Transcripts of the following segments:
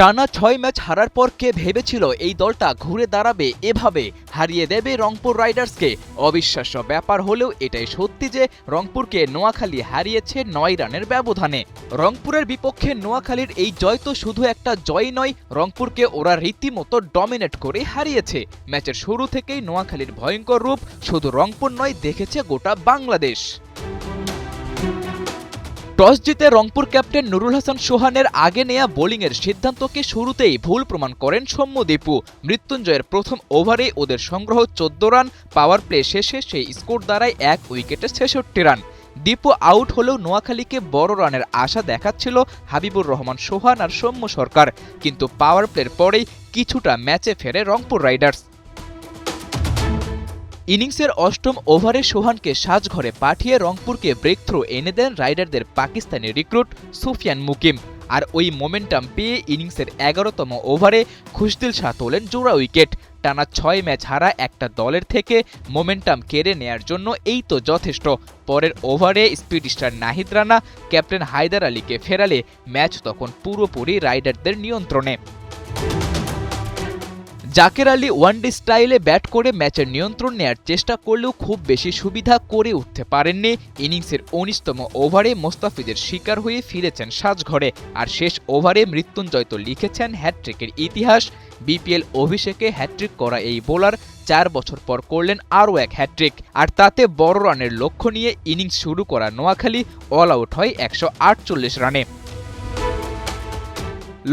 টানা ৬ ম্যাচ হারার পর কে ভেবেছিল এই দলটা ঘুরে দাঁড়াবে এভাবে, হারিয়ে দেবে রংপুর রাইডার্সকে। অবিশ্বাস্য ব্যাপার হলেও এটাই সত্যি যে রংপুরকে নোয়াখালী হারিয়েছে ৯ রানের ব্যবধানে। রংপুরের বিপক্ষে নোয়াখালীর এই জয় তো শুধু একটা জয় নয়, রংপুরকে ওরা রীতিমতো ডমিনেট করে হারিয়েছে। ম্যাচের শুরু থেকেই নোয়াখালীর ভয়ঙ্কর রূপ শুধু রংপুর নয়, দেখেছে গোটা বাংলাদেশ। টস জিতে রংপুর ক্যাপ্টেন নুরুল হাসান সোহানের আগে নেয়া বোলিংয়ের সিদ্ধান্তকে শুরুতেই ভুল প্রমাণ করেন সৌম্য দীপু। মৃত্যুঞ্জয়ের প্রথম ওভারে ওদের সংগ্রহ ১৪ রান, পাওয়ার প্লে শেষে সেই স্কোর দাঁড়ায় ১ উইকেটে ৬৬ রান। দীপু আউট হলেও নোয়াখালীকে বড় রানের আশা দেখাচ্ছিল হাবিবুর রহমান সোহান আর সৌম্য সরকার, কিন্তু পাওয়ার প্লের পরেই কিছুটা ম্যাচে ফেরে রংপুর রাইডার্স। ইনিংসের অষ্টম ওভারে সোহানকে সাজঘরে পাঠিয়ে রংপুরকে ব্রেক থ্রু এনে দেন রাইডারদের পাকিস্তানি রিক্রুট সুফিয়ান মুকিম। আর ওই মোমেন্টাম পেয়ে ইনিংসের ১১তম ওভারে খুশদিল শাহ তোলেন জোড়া উইকেট। টানা ৬ ম্যাচ হারা একটা দলের থেকে মোমেন্টাম কেড়ে নেয়ার জন্য এই তো যথেষ্ট। পরের ওভারে speed star Nahid Rana captain Haider আলীকে ফেরালে ম্যাচ তখন পুরোপুরি রাইডারদের নিয়ন্ত্রণে। জাকের আলী ওয়ানডে স্টাইলে ব্যাট করে ম্যাচের নিয়ন্ত্রণ নেয়ার চেষ্টা করলেও খুব বেশি সুবিধা করে উঠতে পারেননি। ইনিংসের ১৯তম ওভারে মোস্তাফিজের শিকার হয়ে ফিরেছেন সাজঘরে। আর শেষ ওভারে মৃত্যুঞ্জয় তো লিখেছেন হ্যাটট্রিকের ইতিহাস। বিপিএল অভিষেকে হ্যাটট্রিক করা এই বোলার ৪ বছর পর করলেন আরও এক হ্যাটট্রিক। আর তাতে বড় রানের লক্ষ্য নিয়ে ইনিংস শুরু করা নোয়াখালী অল আউট হয় ১৪৮ রানে।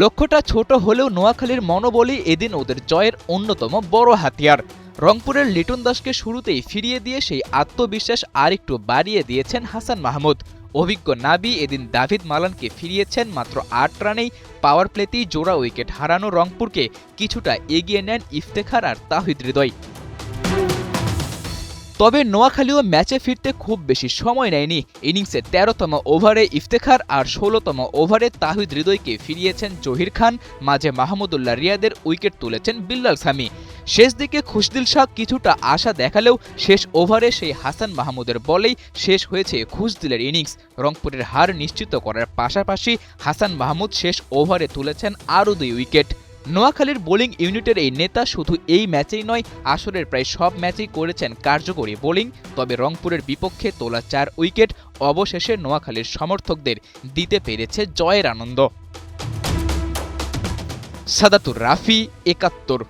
লক্ষ্যটা ছোট হলেও নোয়াখালীর মনোবলই এদিন ওদের জয়ের অন্যতম বড় হাতিয়ার। রংপুরের লিটন দাসকে শুরুতেই ফিরিয়ে দিয়ে সেই আত্মবিশ্বাস আরেকটু বাড়িয়ে দিয়েছেন হাসান মাহমুদ। অভিজ্ঞ নাবি এদিন দাভিদ মালানকে ফিরিয়েছেন মাত্র ৮ রানেই। পাওয়ার প্লেতেই জোড়া উইকেট হারানো রংপুরকে কিছুটা এগিয়ে নেন ইফতেখার আর তাহিদ হৃদয়। তবে নোয়াখালীও ম্যাচে ফিরতে খুব বেশি সময় নেয়নি। ইনিংসের ১৩তম ওভারে ইফতেখার আর ১৬তম ওভারে তাহিদ হৃদয়কে ফিরিয়েছেন জহির খান, মাঝে মাহমুদুল্লাহ রিয়াদের উইকেট তুলেছেন বিল্লাল সামি। শেষ দিকে খুশদিল শাহ কিছুটা আশা দেখালেও শেষ ওভারে সেই হাসান মাহমুদের বলেই শেষ হয়েছে খুশদিলের ইনিংস। রংপুরের হার নিশ্চিত করার পাশাপাশি হাসান মাহমুদ শেষ ওভারে তুলেছেন আরও ২ উইকেট। নোয়াখালীর বোলিং ইউনিটের এই নেতা শুধু এই ম্যাচেই নয়, আসরের প্রায় সব ম্যাচেই করেছেন কার্যকরী বোলিং। তবে রংপুরের বিপক্ষে তোলা ৪ উইকেট অবশেষে নোয়াখালীর সমর্থকদের দিতে পেরেছে জয়ের আনন্দ। সাদাতুর রাফি, ৭১।